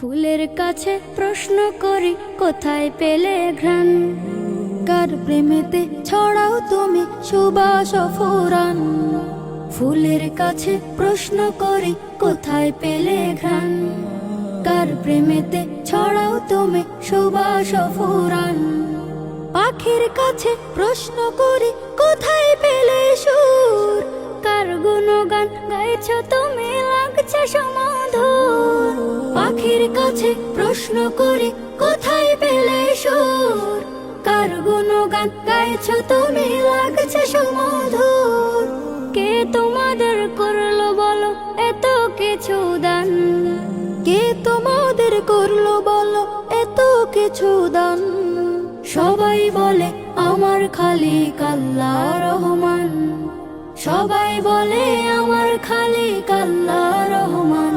ফুলের কাছে প্রশ্ন করি কোথায় পেলে ঘ্রাণ, কার প্রেমেতে ছড়াও তুমি সুবাস ফুরান। ফুলের কাছে প্রশ্ন করি কোথায় পেলে ঘ্রাণ, কার প্রেমেতে ছড়াও তুমি সুবাস ফুরান। পাখির কাছে প্রশ্ন করি কোথায় পেলে সুর, কার গুণগান গাইছ তুমি লাগছে সমাধুর। পাখির কাছে প্রশ্ন করি কোথায় পেলে সুর, কার গুণগান গাইছ তুমি লাগছে সমাধুর। কে তোমাদের করলো বলো এত কিছু দান, কে তোমাদের করলো বলো এত কিছু দান। সবাই বলে আমার খালিক আল্লাহ রহমান, সবাই বলে আমার খালিক আল্লাহ রহমান।